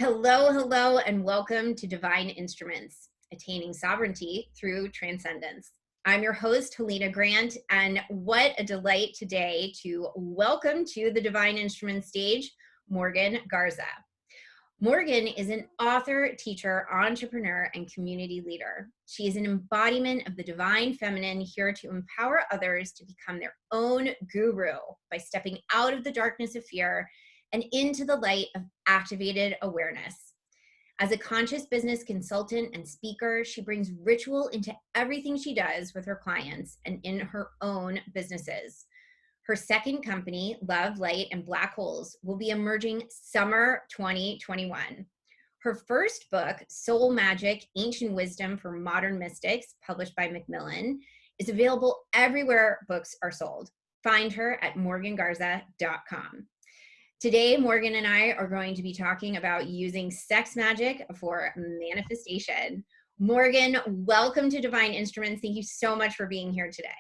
Hello, hello, and welcome to Divine Instruments, Attaining Sovereignty through Transcendence. I'm your host, Helena Grant, and what a delight today to welcome to the Divine Instruments stage, Morgan Garza. Morgan is an author, teacher, entrepreneur, and community leader. She is an embodiment of the divine feminine, here to empower others to become their own guru by stepping out of the darkness of fear and into the light of activated awareness. As a conscious business consultant and speaker, she brings ritual into everything she does with her clients and in her own businesses. Her second company, Love, Light, and Black Holes, will be emerging summer 2021. Her first book, Soul Magic, Ancient Wisdom for Modern Mystics, published by Macmillan, is available everywhere books are sold. Find her at morgangarza.com. Today, Morgan and I are going to be talking about using sex magic for manifestation. Morgan, welcome to Divine Instruments. Thank you so much for being here today.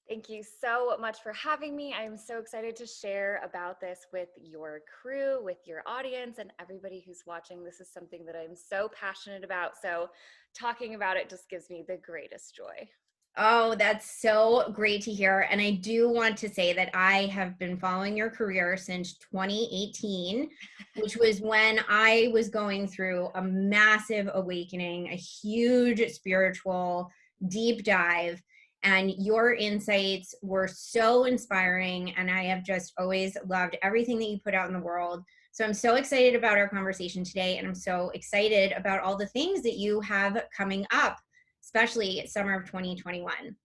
Thank you so much for having me. I'm so excited to share about this with your crew, with your audience, and everybody who's watching. This is something that I'm so passionate about. So talking about it just gives me the greatest joy. Oh, that's so great to hear. And I do want to say that I have been following your career since 2018, which was when I was going through a massive awakening, a huge spiritual deep dive. And your insights were so inspiring. And I have just always loved everything that you put out in the world. So I'm so excited about our conversation today. And I'm so excited about all the things that you have coming up, especially summer of 2021.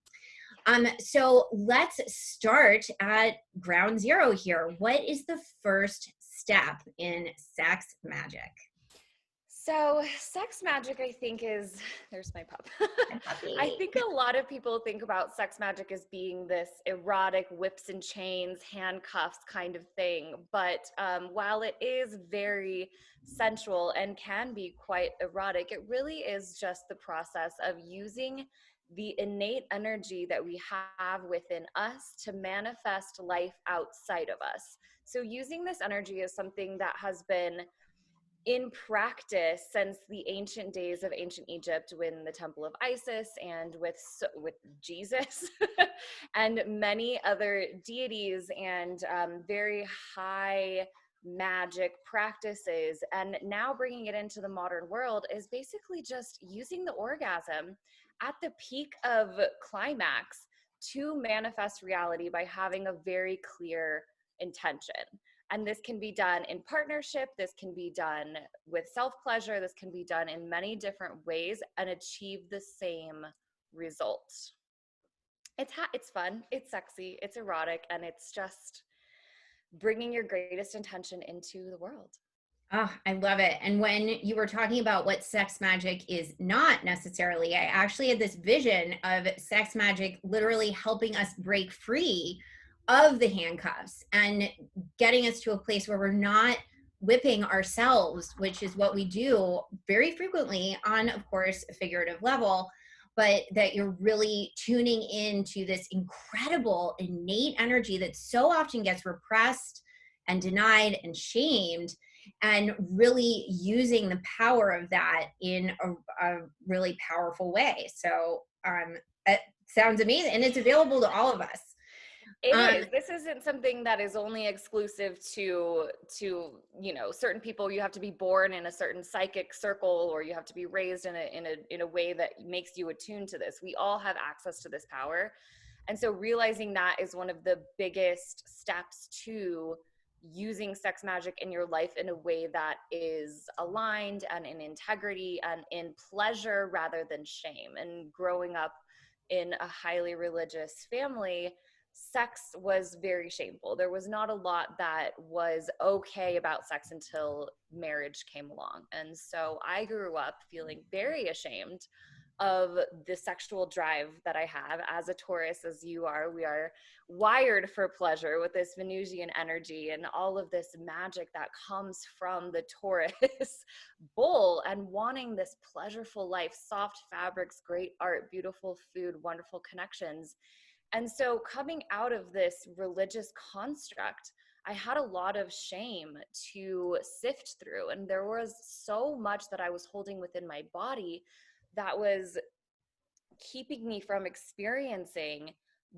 So let's start at ground zero here. What is the first step in sex magic? So sex magic, I think there's my pup. I think a lot of people think about sex magic as being this erotic whips and chains, handcuffs kind of thing. But while it is very sensual and can be quite erotic, it really is just the process of using the innate energy that we have within us to manifest life outside of us. So using this energy is something that has been in practice since the ancient days of ancient Egypt, when the Temple of Isis and with Jesus and many other deities and very high magic practices. And now bringing it into the modern world is basically just using the orgasm at the peak of climax to manifest reality by having a very clear intention. And this can be done in partnership. This can be done with self-pleasure. This can be done in many different ways and achieve the same result. It's fun, it's sexy, it's erotic, and it's just bringing your greatest intention into the world. Oh, I love it. And when you were talking about what sex magic is not necessarily, I actually had this vision of sex magic literally helping us break free of the handcuffs and getting us to a place where we're not whipping ourselves, which is what we do very frequently on, of course, a figurative level, but that you're really tuning into this incredible innate energy that so often gets repressed and denied and shamed, and really using the power of that in a really powerful way. So it sounds amazing, and it's available to all of us. It is. This isn't something that is only exclusive to certain people. You have to be born in a certain psychic circle, or you have to be raised in a way that makes you attuned to this. We all have access to this power. And so realizing that is one of the biggest steps to using sex magic in your life in a way that is aligned and in integrity and in pleasure rather than shame. And growing up in a highly religious family, sex was very shameful. There was not a lot that was okay about sex until marriage came along. And so I grew up feeling very ashamed of the sexual drive that I have as a Taurus, as you are. We are wired for pleasure with this Venusian energy and all of this magic that comes from the Taurus bull, and wanting this pleasureful life, soft fabrics, great art, beautiful food, wonderful connections. And so coming out of this religious construct, I had a lot of shame to sift through. And there was so much that I was holding within my body that was keeping me from experiencing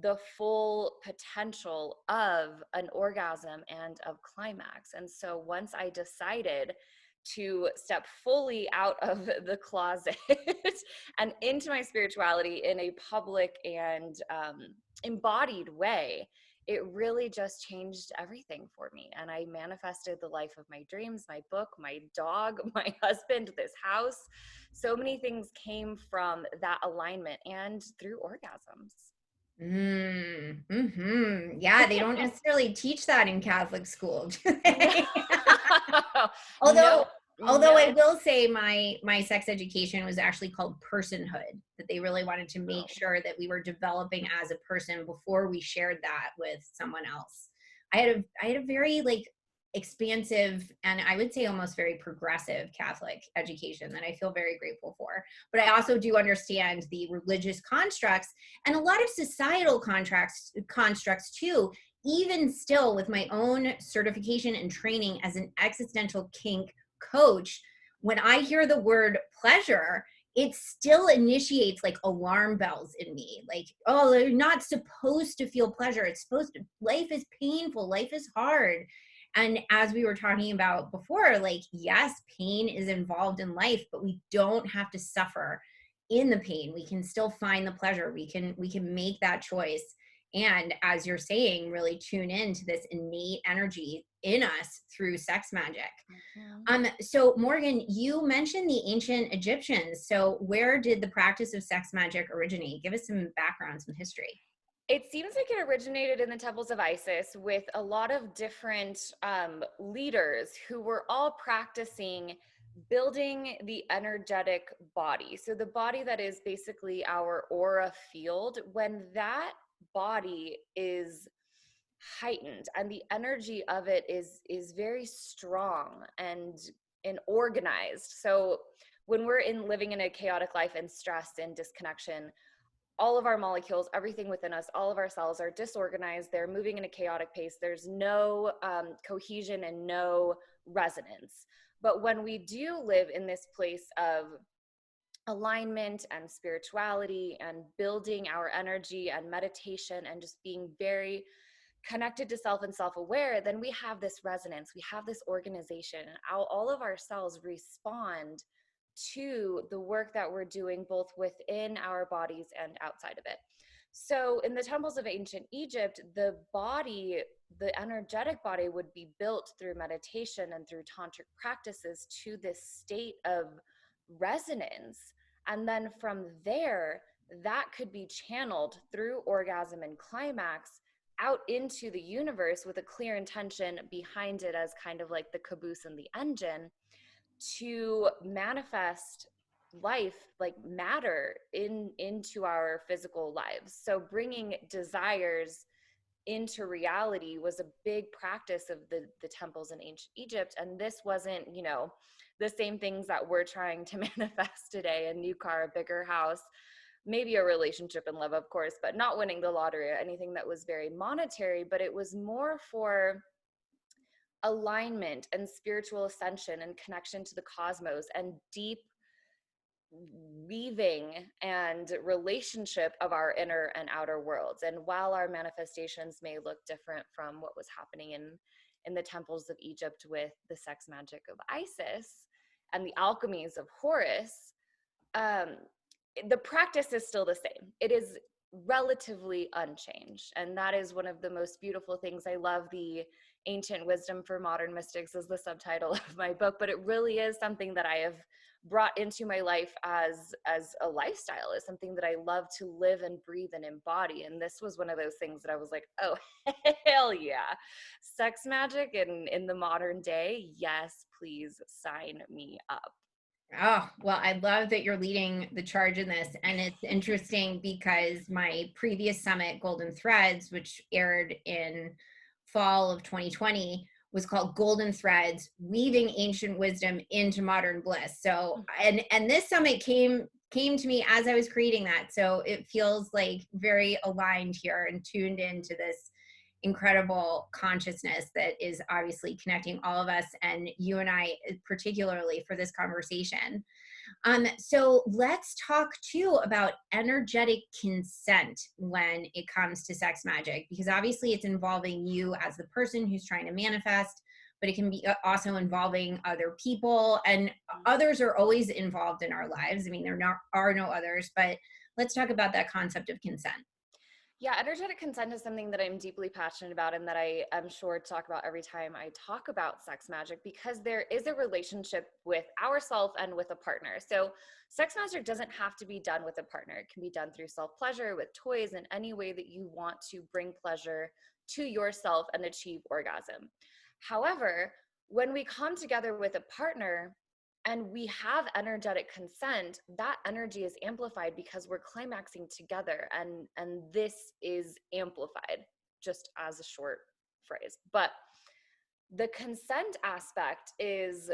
the full potential of an orgasm and of climax. And so once I decided to step fully out of the closet and into my spirituality in a public and embodied way, it really just changed everything for me. And I manifested the life of my dreams, my book, my dog, my husband, this house. So many things came from that alignment and through orgasms. Yeah, they don't necessarily teach that in Catholic school. No. Although I will say my sex education was actually called personhood, that they really wanted to make sure that we were developing as a person before we shared that with someone else. I had a very like expansive and I would say almost very progressive Catholic education that I feel very grateful for. But I also do understand the religious constructs and a lot of societal constructs too, even still with my own certification and training as an existential kink coach. When I hear the word pleasure, it still initiates like alarm bells in me. Like, oh, you're not supposed to feel pleasure. It's supposed to, life is painful, life is hard. And as we were talking about before, like, yes, pain is involved in life, but we don't have to suffer in the pain. We can still find the pleasure. We can make that choice. And as you're saying, really tune into this innate energy in us through sex magic. So Morgan, you mentioned the ancient Egyptians. So where did the practice of sex magic originate? Give us some background, some history. It seems like it originated in the temples of Isis with a lot of different leaders who were all practicing building the energetic body. So the body that is basically our aura field, when that body is heightened and the energy of it is very strong and organized. So when we're living in a chaotic life and stress and disconnection, all of our molecules, everything within us, all of our cells are disorganized. They're moving in a chaotic pace. There's no cohesion and no resonance. But when we do live in this place of alignment and spirituality and building our energy and meditation and just being very connected to self and self-aware, then we have this resonance, we have this organization, and all of our cells respond to the work that we're doing both within our bodies and outside of it. So in the temples of ancient Egypt, the body, the energetic body, would be built through meditation and through tantric practices to this state of resonance. And then from there, that could be channeled through orgasm and climax out into the universe with a clear intention behind it as kind of like the caboose and the engine to manifest life, like matter, into our physical lives. So bringing desires into reality was a big practice of the temples in ancient Egypt. And this wasn't, the same things that we're trying to manifest today: a new car, a bigger house, maybe a relationship and love, of course, but not winning the lottery or anything that was very monetary. But it was more for alignment and spiritual ascension and connection to the cosmos and deep weaving and relationship of our inner and outer worlds. And while our manifestations may look different from what was happening in the temples of Egypt with the sex magic of Isis and the alchemies of Horus, the practice is still the same. It is relatively unchanged. And that is one of the most beautiful things. I love the Ancient Wisdom for Modern Mystics as the subtitle of my book, but it really is something that I have brought into my life as a lifestyle, is something that I love to live and breathe and embody. And this was one of those things that I was like, oh, hell yeah. Sex magic in the modern day. Yes, please sign me up. Oh, well, I love that you're leading the charge in this. And it's interesting because my previous summit, Golden Threads, which aired in fall of 2020, was called Golden Threads, Weaving Ancient Wisdom into Modern Bliss. So, and this summit came to me as I was creating that. So it feels like very aligned here and tuned into this incredible consciousness that is obviously connecting all of us, and you and I particularly for this conversation. So let's talk too about energetic consent when it comes to sex magic, because obviously it's involving you as the person who's trying to manifest, but it can be also involving other people, and others are always involved in our lives. I mean, are no others, but let's talk about that concept of consent. Yeah, energetic consent is something that I'm deeply passionate about and that I am sure to talk about every time I talk about sex magic, because there is a relationship with ourself and with a partner. So sex magic doesn't have to be done with a partner. It can be done through self-pleasure, with toys, in any way that you want to bring pleasure to yourself and achieve orgasm. However, when we come together with a partner, and we have energetic consent, that energy is amplified because we're climaxing together, and this is amplified, just as a short phrase. But the consent aspect is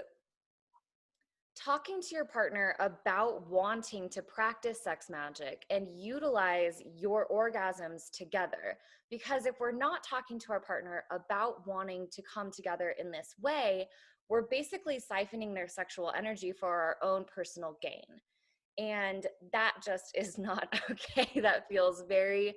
talking to your partner about wanting to practice sex magic and utilize your orgasms together. Because if we're not talking to our partner about wanting to come together in this way, we're basically siphoning their sexual energy for our own personal gain. And that just is not okay. That feels very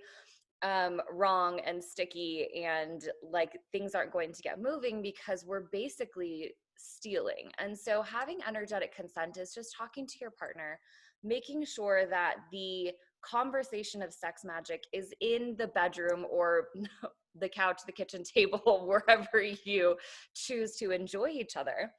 wrong and sticky, and like things aren't going to get moving because we're basically stealing. And so having energetic consent is just talking to your partner, making sure that the conversation of sex magic is in the bedroom or the couch, the kitchen table, wherever you choose to enjoy each other.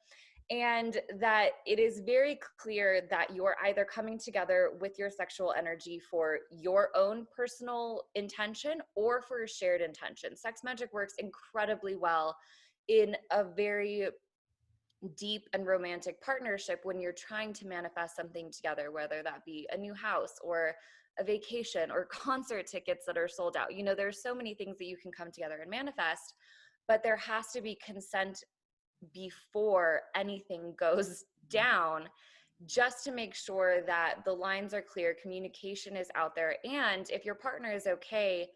And that it is very clear that you're either coming together with your sexual energy for your own personal intention or for a shared intention. Sex magic works incredibly well in a very deep and romantic partnership when you're trying to manifest something together, whether that be a new house or a vacation or concert tickets that are sold out. You know, there's so many things that you can come together and manifest, but there has to be consent before anything goes down, just to make sure that the lines are clear, communication is out there. And if your partner is okay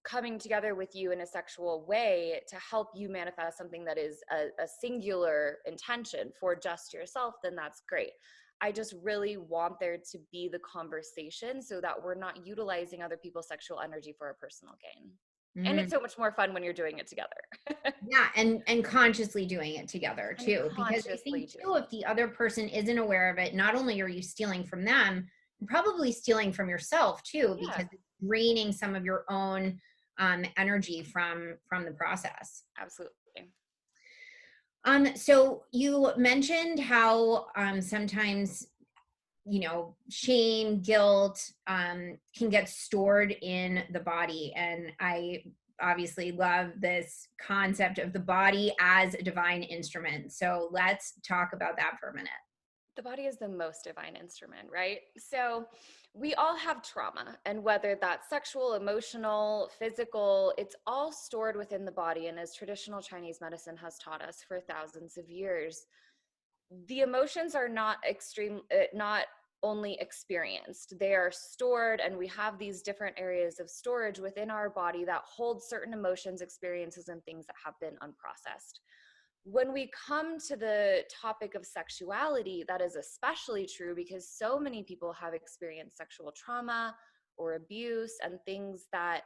coming together with you in a sexual way to help you manifest something that is a singular intention for just yourself, then that's great. I just really want there to be the conversation so that we're not utilizing other people's sexual energy for a personal gain. And it's so much more fun when you're doing it together. Yeah, and consciously doing it together too. Because I think too, if the other person isn't aware of it, not only are you stealing from them, you're probably stealing from yourself too, because it's draining some of your own energy from the process. Absolutely. So you mentioned how sometimes, you know, shame, guilt can get stored in the body. And I obviously love this concept of the body as a divine instrument. So let's talk about that for a minute. The body is the most divine instrument, right? So we all have trauma, and whether that's sexual, emotional, physical, it's all stored within the body. And as traditional Chinese medicine has taught us for thousands of years, the emotions are not not only experienced, they are stored, and we have these different areas of storage within our body that hold certain emotions, experiences, and things that have been unprocessed. When we come to the topic of sexuality, that is especially true because so many people have experienced sexual trauma or abuse and things that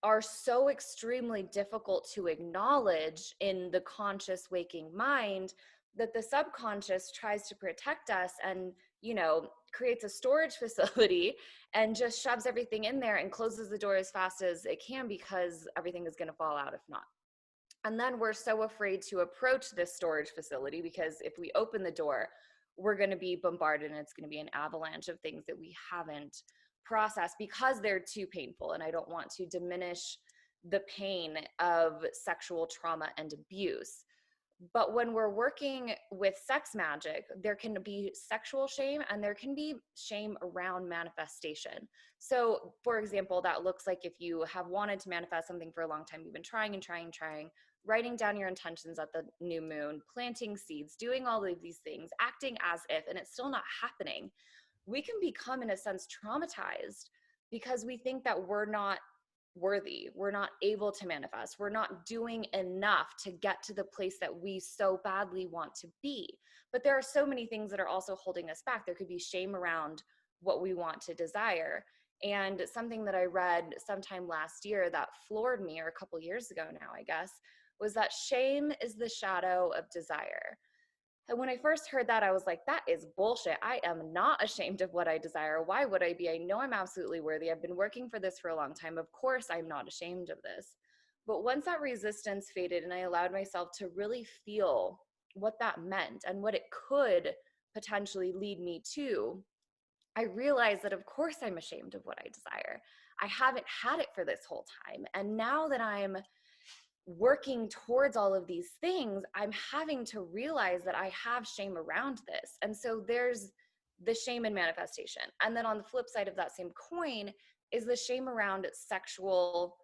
are so extremely difficult to acknowledge in the conscious waking mind that the subconscious tries to protect us and, you know, creates a storage facility and just shoves everything in there and closes the door as fast as it can because everything is going to fall out if not. And then we're so afraid to approach this storage facility because if we open the door, we're going to be bombarded and it's going to be an avalanche of things that we haven't processed because they're too painful. And I don't want to diminish the pain of sexual trauma and abuse. But when we're working with sex magic, there can be sexual shame and there can be shame around manifestation. So, for example, that looks like if you have wanted to manifest something for a long time, you've been trying and trying, writing down your intentions at the new moon, planting seeds, doing all of these things, acting as if, and it's still not happening. We can become, in a sense, traumatized because we think that we're not worthy. We're not able to manifest. We're not doing enough to get to the place that we so badly want to be. But there are so many things that are also holding us back. There could be shame around what we want to desire. And something that I read sometime last year that floored me, or a couple years ago now, I guess, was that shame is the shadow of desire. And when I first heard that, I was like, that is bullshit. I am not ashamed of what I desire. Why would I be? I know I'm absolutely worthy. I've been working for this for a long time. Of course, I'm not ashamed of this. But once that resistance faded and I allowed myself to really feel what that meant and what it could potentially lead me to, I realized that of course I'm ashamed of what I desire. I haven't had it for this whole time. And now that I'm working towards all of these things, I'm having to realize that I have shame around this. And so there's the shame in manifestation. And then on the flip side of that same coin is the shame around sexual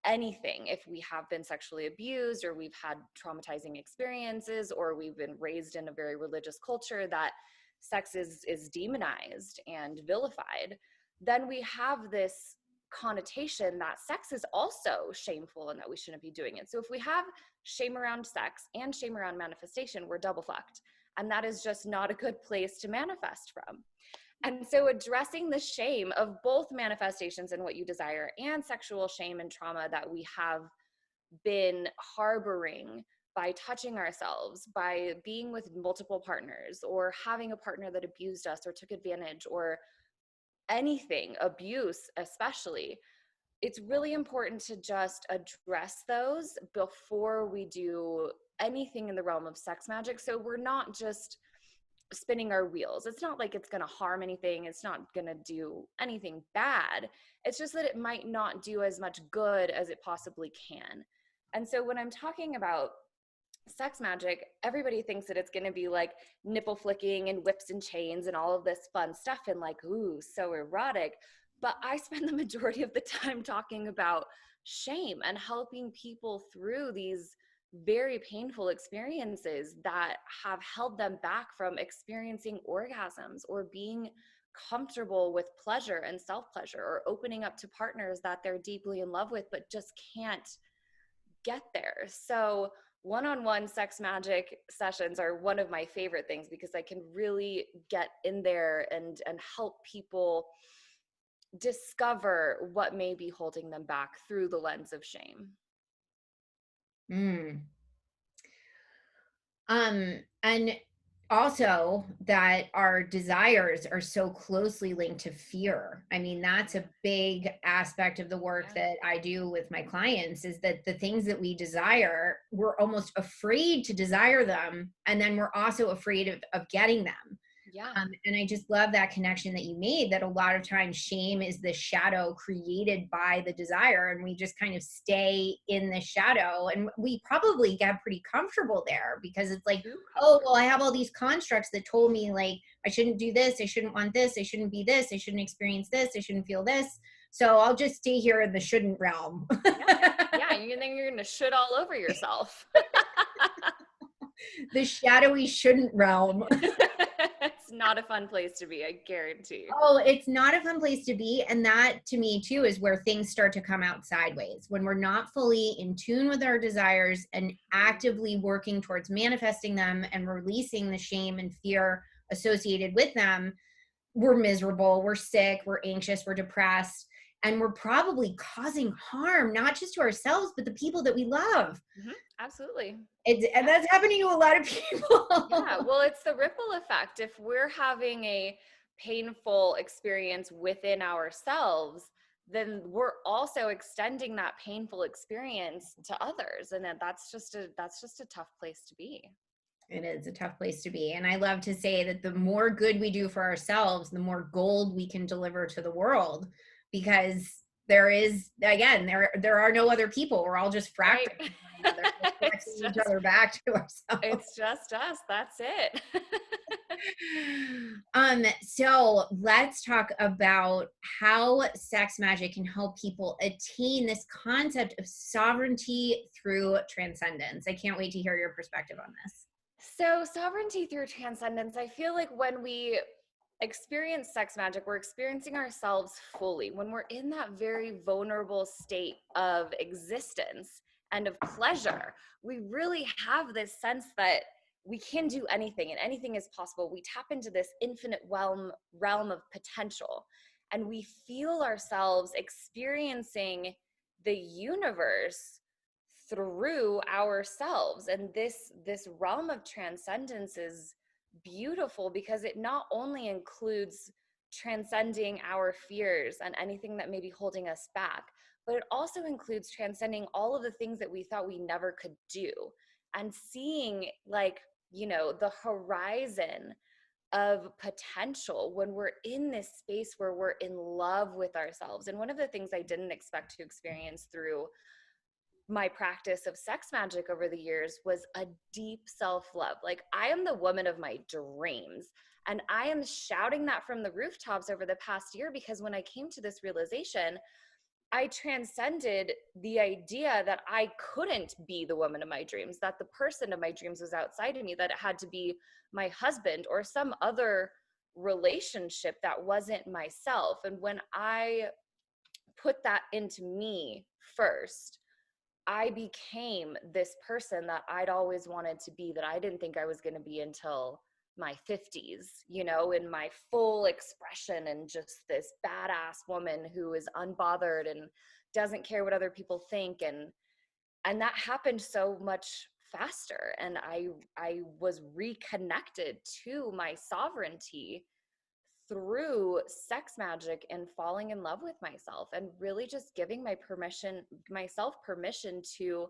anything. If we have been sexually abused, or we've had traumatizing experiences, or we've been raised in a very religious culture that sex is demonized and vilified, then we have this connotation that sex is also shameful and that we shouldn't be doing it. So if we have shame around sex and shame around manifestation, we're double fucked. And that is just not a good place to manifest from. And so addressing the shame of both manifestations and what you desire, and sexual shame and trauma that we have been harboring by touching ourselves, by being with multiple partners, or having a partner that abused us or took advantage, or anything, abuse especially, it's really important to just address those before we do anything in the realm of sex magic. So we're not just spinning our wheels. It's not like it's going to harm anything. It's not going to do anything bad. It's just that it might not do as much good as it possibly can. And so when I'm talking about sex magic, everybody thinks that it's going to be like nipple flicking and whips and chains and all of this fun stuff and like, ooh, so erotic. But I spend the majority of the time talking about shame and helping people through these very painful experiences that have held them back from experiencing orgasms, or being comfortable with pleasure and self-pleasure, or opening up to partners that they're deeply in love with but just can't get there. So one-on-one sex magic sessions are one of my favorite things, because I can really get in there and help people discover what may be holding them back through the lens of shame. And also that our desires are so closely linked to fear. I mean, that's a big aspect of the work that I do with my clients, is that the things that we desire, we're almost afraid to desire them. And then we're also afraid of getting them. Yeah. And I just love that connection that you made, that a lot of times shame is the shadow created by the desire, and we just kind of stay in the shadow, and we probably get pretty comfortable there, because it's like, oh, well, I have all these constructs that told me like I shouldn't do this, I shouldn't want this, I shouldn't be this, I shouldn't experience this, I shouldn't feel this, so I'll just stay here in the shouldn't realm. Yeah, and then you're gonna shit all over yourself. The shadowy shouldn't realm. It's not a fun place to be, I guarantee. Oh, it's not a fun place to be. And that, to me, too, is where things start to come out sideways. When we're not fully in tune with our desires and actively working towards manifesting them and releasing the shame and fear associated with them, we're miserable, we're sick, we're anxious, we're depressed, and we're probably causing harm, not just to ourselves, but the people that we love. Mm-hmm. Absolutely. And that's happening to a lot of people. Yeah, well, it's the ripple effect. If we're having a painful experience within ourselves, then we're also extending that painful experience to others, and that's just a tough place to be. It is a tough place to be. And I love to say that the more good we do for ourselves, the more gold we can deliver to the world, because there is, again, there are no other people. We're all just fractals. Right. Each other back to ourselves. It's just us. That's it. So let's talk about how sex magic can help people attain this concept of sovereignty through transcendence. I can't wait to hear your perspective on this. So sovereignty through transcendence, I feel like when we experience sex magic, we're experiencing ourselves fully. When we're in that very vulnerable state of existence and of pleasure, we really have this sense that we can do anything and anything is possible. We tap into this infinite realm of potential, and we feel ourselves experiencing the universe through ourselves. And this realm of transcendence is beautiful because it not only includes transcending our fears and anything that may be holding us back, but it also includes transcending all of the things that we thought we never could do, and seeing, like, the horizon of potential when we're in this space where we're in love with ourselves. And one of the things I didn't expect to experience through my practice of sex magic over the years was a deep self-love. Like, I am the woman of my dreams, and I am shouting that from the rooftops over the past year, because when I came to this realization, I transcended the idea that I couldn't be the woman of my dreams, that the person of my dreams was outside of me, that it had to be my husband or some other relationship that wasn't myself. And when I put that into me first, I became this person that I'd always wanted to be, that I didn't think I was going to be until my 50s, in my full expression, and just this badass woman who is unbothered and doesn't care what other people think. And that happened so much faster. And I was reconnected to my sovereignty through sex magic and falling in love with myself, and really just giving myself permission to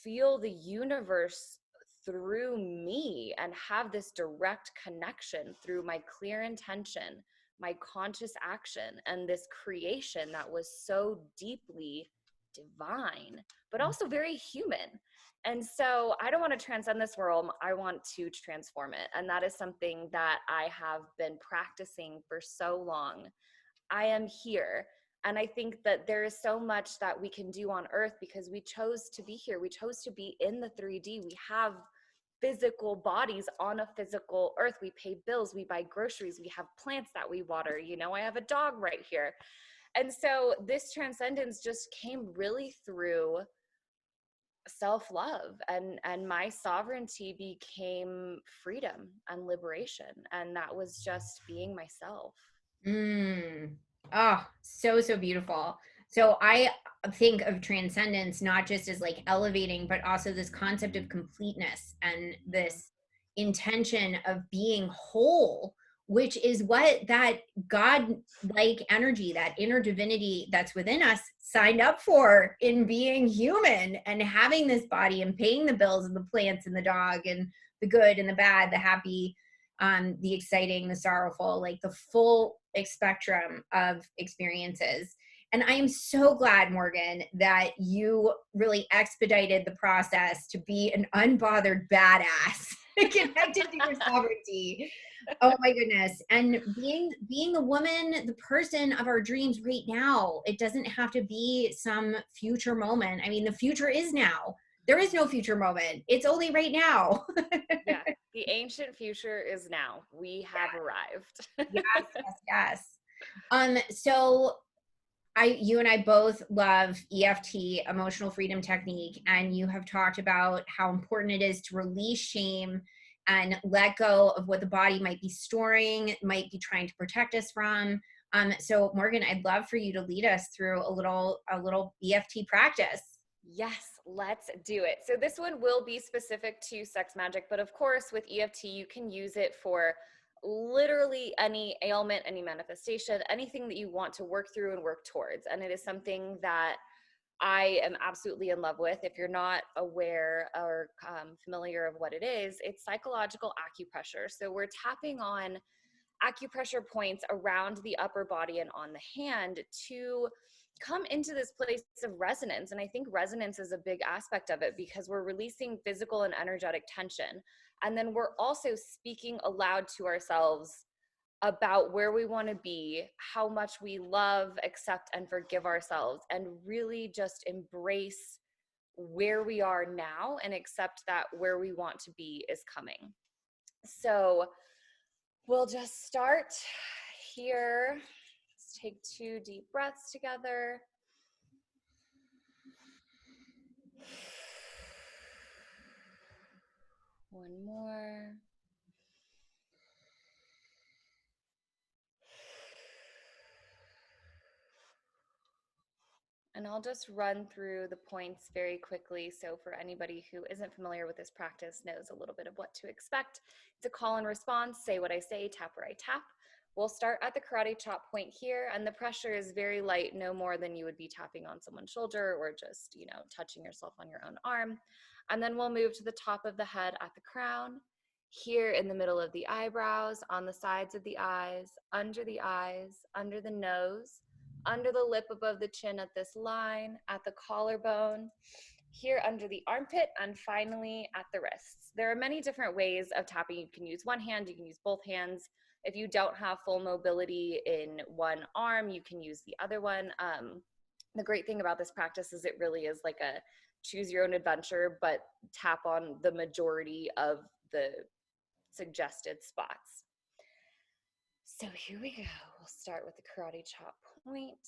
feel the universe through me and have this direct connection through my clear intention, my conscious action, and this creation that was so deeply divine, but also very human. And so I don't want to transcend this world. I want to transform it. And that is something that I have been practicing for so long. I am here. And I think that there is so much that we can do on earth because we chose to be here. We chose to be in the 3D. We have physical bodies on a physical earth. We pay bills, we buy groceries, we have plants that we water. I have a dog right here. And so this transcendence just came really through self-love, and my sovereignty became freedom and liberation. And that was just being myself. Oh, so beautiful. So I think of transcendence not just as like elevating, but also this concept of completeness and this intention of being whole, which is what that God-like energy, that inner divinity that's within us, signed up for in being human and having this body and paying the bills and the plants and the dog and the good and the bad, the happy, the exciting, the sorrowful, like the full spectrum of experiences. And I am so glad, Morgan, that you really expedited the process to be an unbothered badass connected to your sovereignty. Oh my goodness. And being the woman, the person of our dreams right now. It doesn't have to be some future moment. I mean, the future is now. There is no future moment. It's only right now. Yeah. The ancient future is now. We have arrived. Yes. So you and I both love EFT, emotional freedom technique, and you have talked about how important it is to release shame and let go of what the body might be storing, might be trying to protect us from. So Morgan, I'd love for you to lead us through a little EFT practice. Yes, let's do it. So this one will be specific to sex magic, but of course with EFT, you can use it for literally any ailment, any manifestation, anything that you want to work through and work towards. And it is something that I am absolutely in love with. If you're not aware or familiar of what it is, it's psychological acupressure. So we're tapping on acupressure points around the upper body and on the hand to come into this place of resonance. And I think resonance is a big aspect of it because we're releasing physical and energetic tension. And then we're also speaking aloud to ourselves about where we want to be, how much we love, accept, and forgive ourselves, and really just embrace where we are now and accept that where we want to be is coming. So We'll just start here. Let's take 2 deep breaths together. One more. And I'll just run through the points very quickly. So for anybody who isn't familiar with this practice, knows a little bit of what to expect. It's a call and response, say what I say, tap where I tap. We'll start at the karate chop point here, and the pressure is very light, no more than you would be tapping on someone's shoulder or just, touching yourself on your own arm. And then we'll move to the top of the head at the crown, here in the middle of the eyebrows, on the sides of the eyes, under the nose, under the lip above the chin at this line, at the collarbone, here under the armpit, and finally at the wrists. There are many different ways of tapping. You can use one hand, you can use both hands. If you don't have full mobility in one arm, you can use the other one. The great thing about this practice is it really is like a choose your own adventure, but tap on the majority of the suggested spots. So here we go. We'll start with the karate chop point.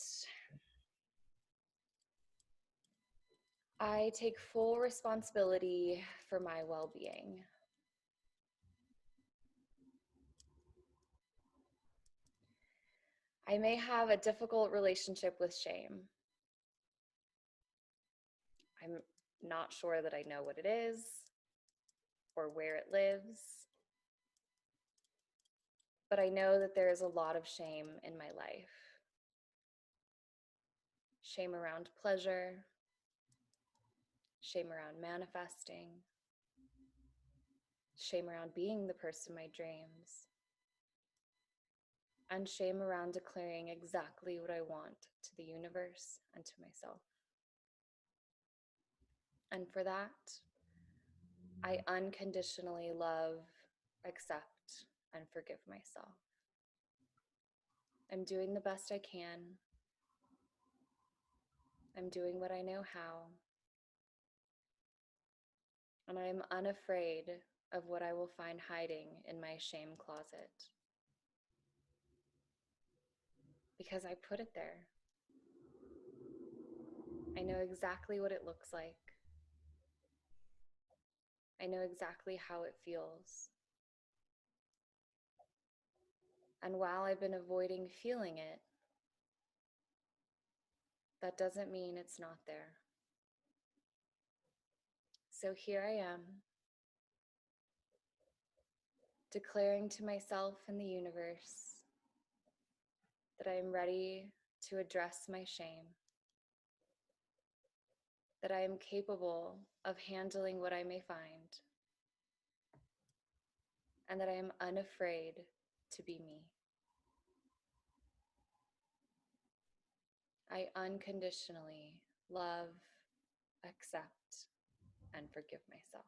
I take full responsibility for my well-being. I may have a difficult relationship with shame. I'm not sure that I know what it is or where it lives, but I know that there is a lot of shame in my life. Shame around pleasure, shame around manifesting, shame around being the person of my dreams, and shame around declaring exactly what I want to the universe and to myself. And for that, I unconditionally love, accept, and forgive myself. I'm doing the best I can. I'm doing what I know how. And I am unafraid of what I will find hiding in my shame closet. Because I put it there. I know exactly what it looks like. I know exactly how it feels. And while I've been avoiding feeling it, that doesn't mean it's not there. So here I am, declaring to myself and the universe that I am ready to address my shame, that I am capable of handling what I may find, and that I am unafraid to be me. I unconditionally love, accept, and forgive myself.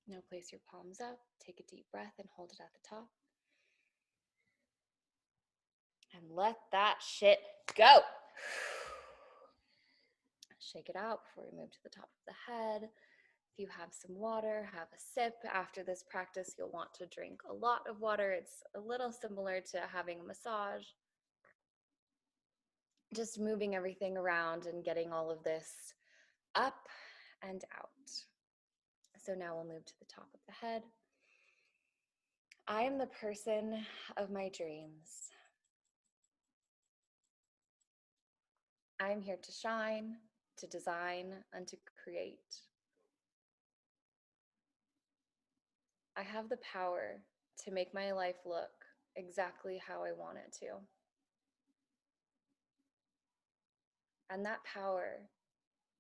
Now place your palms up, take a deep breath, and hold it at the top. And let that shit go. Shake it out before we move to the top of the head. If you have some water, have a sip. After this practice, you'll want to drink a lot of water. It's a little similar to having a massage. Just moving everything around and getting all of this up and out. So now we'll move to the top of the head. I am the person of my dreams. I am here to shine, to design, and to create. I have the power to make my life look exactly how I want it to. And that power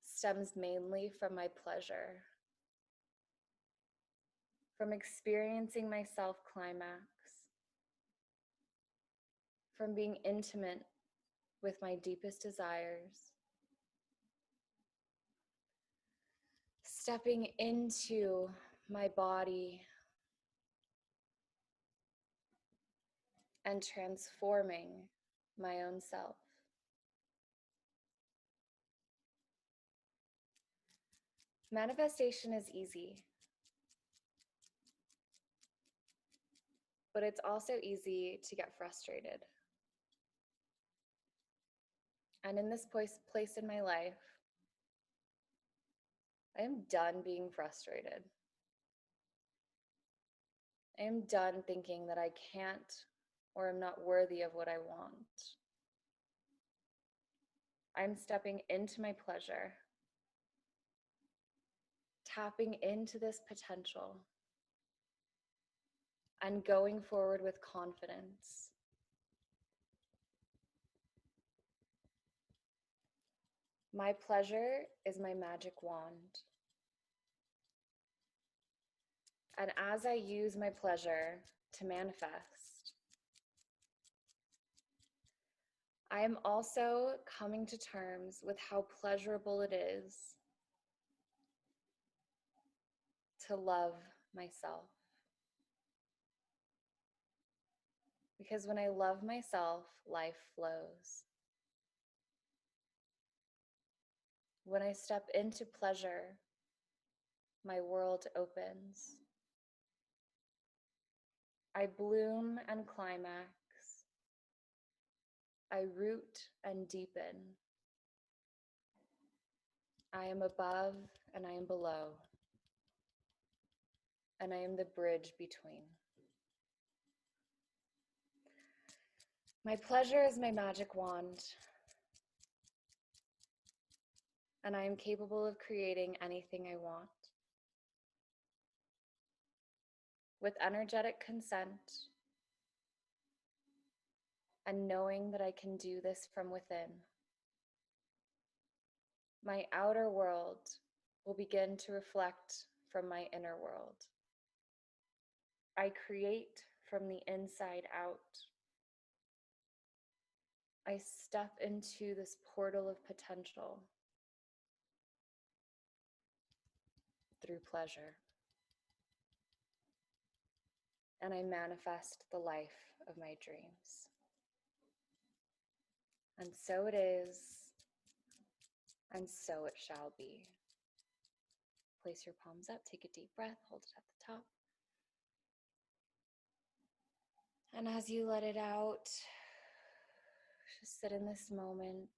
stems mainly from my pleasure, from experiencing my self-climax, from being intimate with my deepest desires, stepping into my body and transforming my own self. Manifestation is easy. but it's also easy to get frustrated. And in this place in my life, I am done being frustrated. I am done thinking that I can't or am not worthy of what I want. I'm stepping into my pleasure, tapping into this potential, and going forward with confidence. My pleasure is my magic wand. And as I use my pleasure to manifest, I am also coming to terms with how pleasurable it is to love myself. Because when I love myself, life flows. When I step into pleasure, my world opens. I bloom and climax. I root and deepen. I am above and I am below. And I am the bridge between. My pleasure is my magic wand. And I am capable of creating anything I want. With energetic consent and knowing that I can do this from within, my outer world will begin to reflect from my inner world. I create from the inside out. I step into this portal of potential through pleasure. And I manifest the life of my dreams. And so it is, and so it shall be. Place your palms up, take a deep breath, hold it at the top. And as you let it out, just sit in this moment.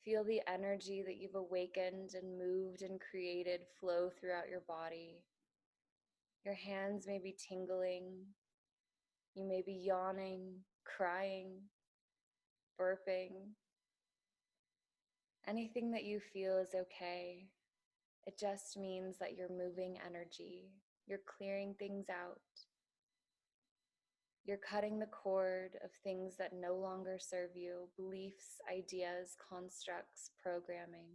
Feel the energy that you've awakened and moved and created flow throughout your body. Your hands may be tingling. You may be yawning, crying, burping. Anything that you feel is okay. It just means that you're moving energy. You're clearing things out. You're cutting the cord of things that no longer serve you, beliefs, ideas, constructs, programming.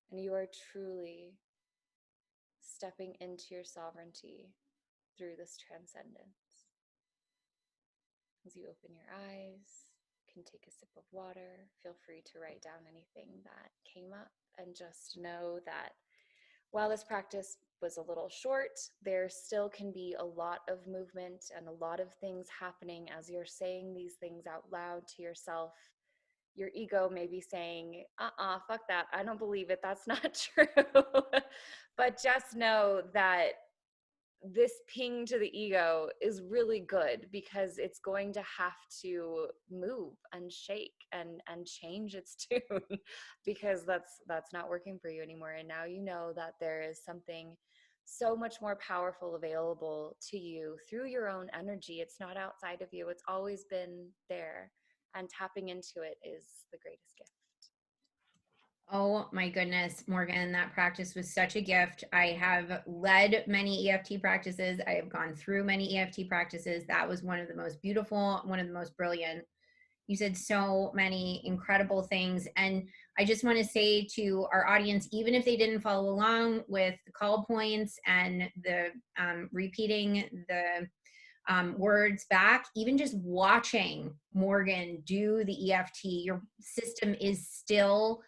And you are truly stepping into your sovereignty through this transcendence. As you open your eyes, you can take a sip of water. Feel free to write down anything that came up, and just know that while this practice was a little short, there still can be a lot of movement and a lot of things happening as you're saying these things out loud to yourself. Your ego may be saying, fuck that, I don't believe it, that's not true. But just know that this ping to the ego is really good, because it's going to have to move and shake and change its tune because that's not working for you anymore. And now you know that there is something so much more powerful available to you through your own energy. It's not outside of you. It's always been there, and tapping into it is the greatest gift. Oh my goodness, Morgan, that practice was such a gift. I have led many EFT practices. I have gone through many EFT practices. That was one of the most beautiful, one of the most brilliant. You said so many incredible things. And I just want to say to our audience, even if they didn't follow along with the call points and the repeating the words back, even just watching Morgan do the EFT, your system is still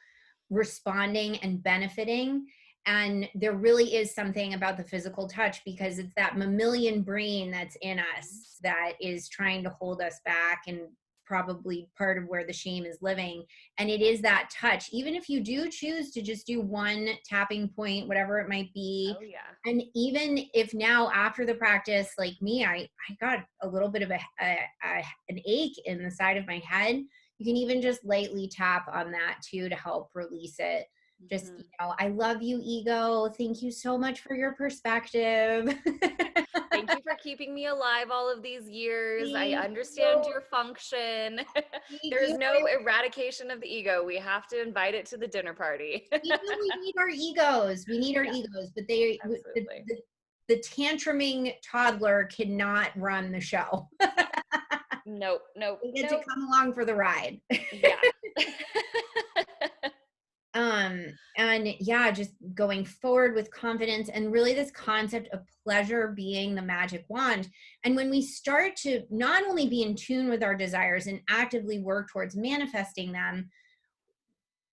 responding and benefiting. And there really is something about the physical touch, because it's that mammalian brain that's in us that is trying to hold us back and probably part of where the shame is living. And it is that touch. Even if you do choose to just do one tapping point, whatever it might be. Oh yeah. And even if now after the practice, like me, I got a little bit of an ache in the side of my head. You can even just lightly tap on that too to help release it. Just, I love you, ego. Thank you so much for your perspective. Thank you for keeping me alive all of these years. I Thank understand you. your function. Thank There's you. no eradication of the ego. We have to invite it to the dinner party. We need our egos. We need our Yeah, egos, but absolutely. the tantruming toddler cannot run the show. Nope. They get to come along for the ride. Yeah. And yeah, just going forward with confidence, and really this concept of pleasure being the magic wand. And when we start to not only be in tune with our desires and actively work towards manifesting them,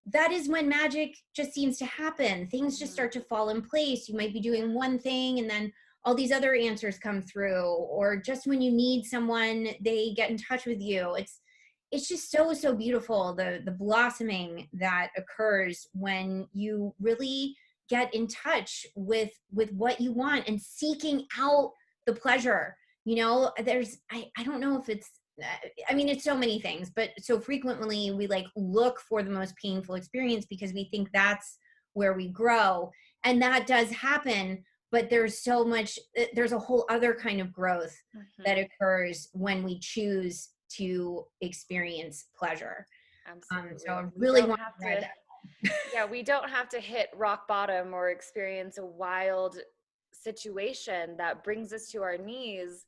that is when magic just seems to happen. Things just start to fall in place. You might be doing one thing and then all these other answers come through, or just when you need someone, they get in touch with you. It's just so beautiful, the blossoming that occurs when you really get in touch with what you want and seeking out the pleasure. There's I don't know if it's I mean, it's so many things, but so frequently we like look for the most painful experience because we think that's where we grow. And that does happen, but there's a whole other kind of growth that occurs when we choose to experience pleasure. Absolutely. So I really want to drive that. Yeah, we don't have to hit rock bottom or experience a wild situation that brings us to our knees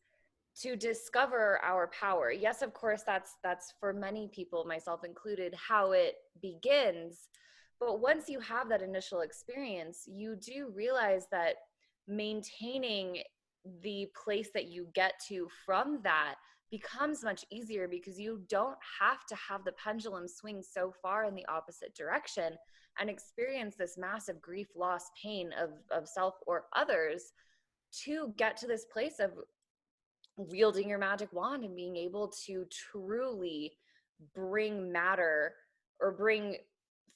to discover our power. Yes, of course, that's for many people, myself included, how it begins. But once you have that initial experience, you do realize that maintaining the place that you get to from that becomes much easier, because you don't have to have the pendulum swing so far in the opposite direction and experience this massive grief, loss, pain of self or others to get to this place of wielding your magic wand and being able to truly bring matter, or bring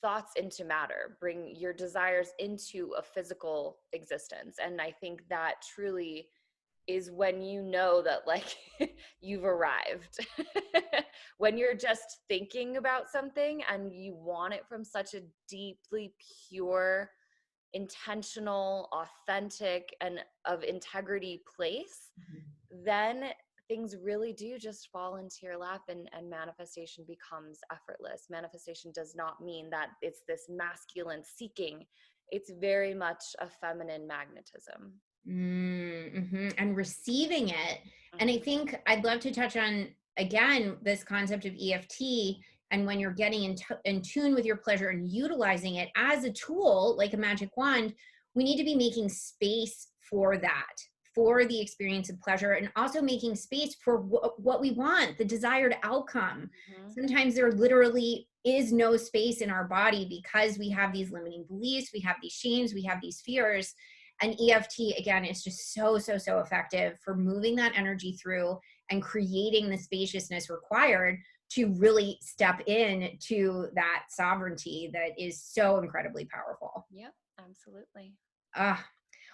thoughts into matter, bring your desires into a physical existence. And I think that truly is when you know that, like, you've arrived. When you're just thinking about something and you want it from such a deeply pure, intentional, authentic, and of integrity place, then things really do just fall into your lap, and manifestation becomes effortless. Manifestation does not mean that it's this masculine seeking. It's very much a feminine magnetism. And receiving it. And I think I'd love to touch on, again, this concept of EFT. And when you're getting in tune with your pleasure and utilizing it as a tool, like a magic wand, we need to be making space for that, for the experience of pleasure, and also making space for what we want, the desired outcome. Sometimes there literally is no space in our body because we have these limiting beliefs, we have these shames, we have these fears. And EFT, again, is just so effective for moving that energy through and creating the spaciousness required to really step in to that sovereignty that is so incredibly powerful. Yep, absolutely.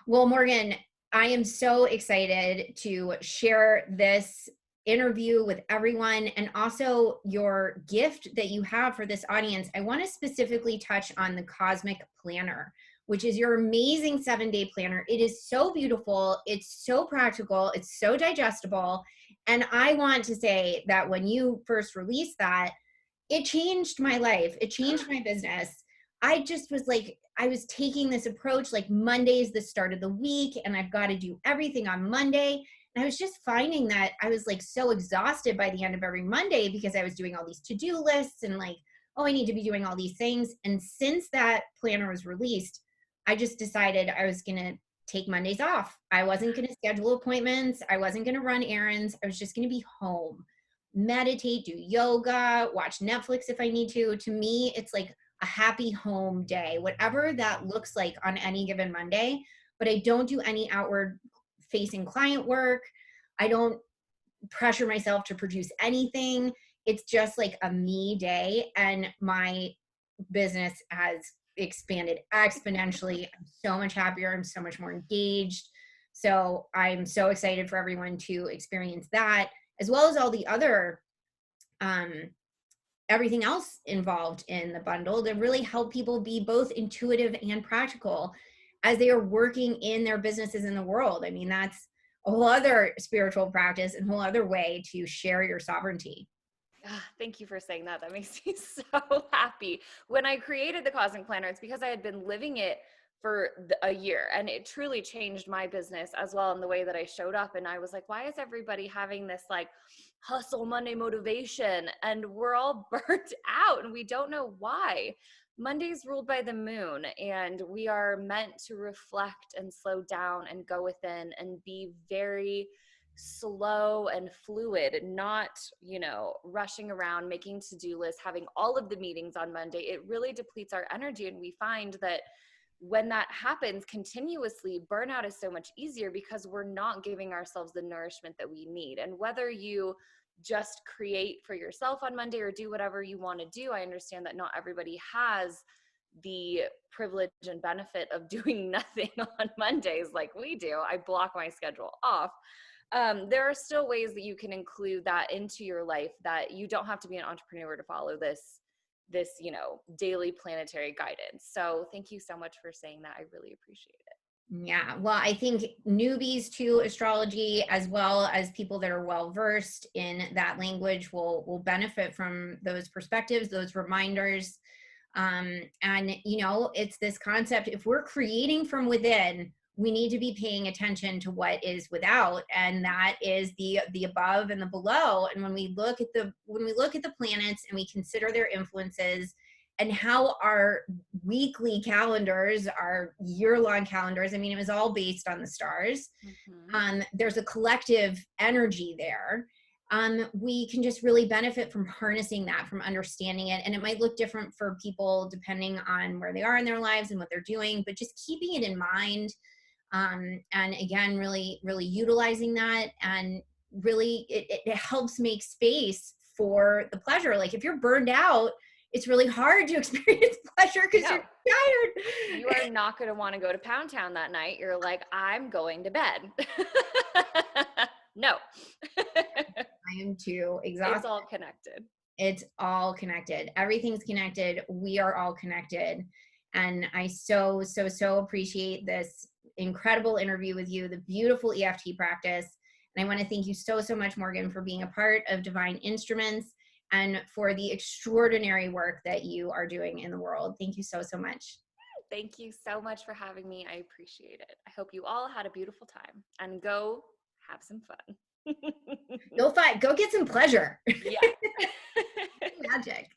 Well, Morgan, I am so excited to share this interview with everyone, and also your gift that you have for this audience. I want to specifically touch on the Cosmic Planner, which is your amazing 7-day planner. It is so beautiful. It's so practical. It's so digestible. And I want to say that when you first released that, it changed my life. It changed my business. I just was like, I was taking this approach, like Monday is the start of the week and I've got to do everything on Monday. And I was just finding that I was like so exhausted by the end of every Monday because I was doing all these to-do lists and like, oh, I need to be doing all these things. And since that planner was released, I just decided I was going to take Mondays off. I wasn't going to schedule appointments. I wasn't going to run errands. I was just going to be home, meditate, do yoga, watch Netflix if I need to. To me, it's like a happy home day, whatever that looks like on any given Monday. But I don't do any outward facing client work. I don't pressure myself to produce anything. it's just like a me day, and my business has expanded exponentially. I'm so much happier. I'm so much more engaged. So I'm so excited for everyone to experience that, as well as all the other um, everything else involved in the bundle to really help people be both intuitive and practical as they are working in their businesses in the world. I mean, that's a whole other spiritual practice and a whole other way to share your sovereignty. Thank you for saying that. That makes me so happy. When I created the Cosmic Planner, it's because I had been living it for a year, and it truly changed my business as well in the way that I showed up. And I was like, why is everybody having this like hustle Monday motivation? And we're all burnt out and we don't know why. Monday's ruled by the moon, and we are meant to reflect and slow down and go within and be very slow and fluid, not, rushing around, making to-do lists, having all of the meetings on Monday. It really depletes our energy. And we find that when that happens continuously, burnout is so much easier because we're not giving ourselves the nourishment that we need. And whether you just create for yourself on Monday or do whatever you want to do, I understand that not everybody has the privilege and benefit of doing nothing on Mondays like we do. I block my schedule off. There are still ways that you can include that into your life, that you don't have to be an entrepreneur to follow this daily planetary guidance. So thank you so much for saying that. I really appreciate it. Yeah, well, I think newbies to astrology, as well as people that are well versed in that language, will benefit from those perspectives, those reminders. And it's this concept: if we're creating from within, we need to be paying attention to what is without, and that is the above and the below. And when we look at the planets and we consider their influences, and how our weekly calendars, our year-long calendars, I mean, it was all based on the stars. There's a collective energy there. We can just really benefit from harnessing that, from understanding it. And it might look different for people depending on where they are in their lives and what they're doing, but just keeping it in mind. And again, really, really utilizing that, and really it helps make space for the pleasure. Like if you're burned out, it's really hard to experience pleasure because you're tired. You are not going to want to go to Pound Town that night. You're like, I'm going to bed. No. I am too exhausted. It's all connected. It's all connected. Everything's connected. We are all connected. And I so appreciate this incredible interview with you, the beautiful EFT practice. And I want to thank you so much, Morgan, for being a part of Divine Instruments and for the extraordinary work that you are doing in the world. Thank you so much. Thank you so much for having me. I appreciate it. I hope you all had a beautiful time, and go have some fun. Go get some pleasure. Yeah. Magic.